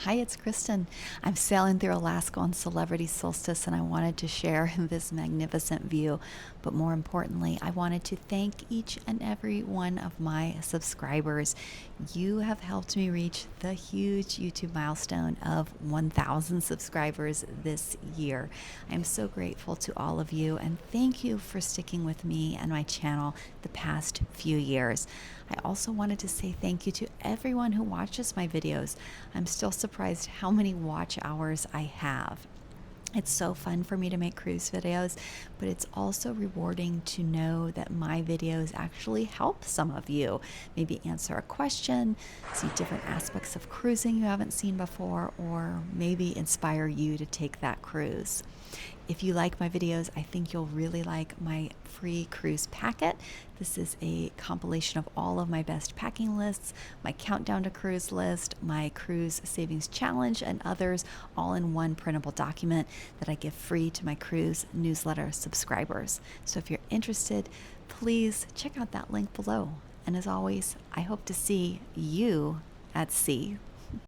Hi, it's Kristen. I'm sailing through Alaska on celebrity solstice and I wanted to share this magnificent view. But more importantly, I wanted to thank each and every one of my subscribers. You have helped me reach the huge YouTube milestone of 1,000 subscribers this year. I'm so grateful to all of you and thank you for sticking with me and my channel the past few years. I also wanted to say thank you to everyone who watches my videos. I'm still surprised how many watch hours I have. It's so fun for me to make cruise videos, but it's also rewarding to know that my videos actually help some of you. Maybe answer a question, see different aspects of cruising you haven't seen before, or maybe inspire you to take that cruise. If you like my videos, I think you'll really like my free cruise packet. This is a compilation of all of my best packing lists, my countdown to cruise list, my cruise savings challenge, and others, all in one printable document that I give free to my cruise newsletter subscribers. So if you're interested, please check out that link below. And as always, I hope to see you at sea.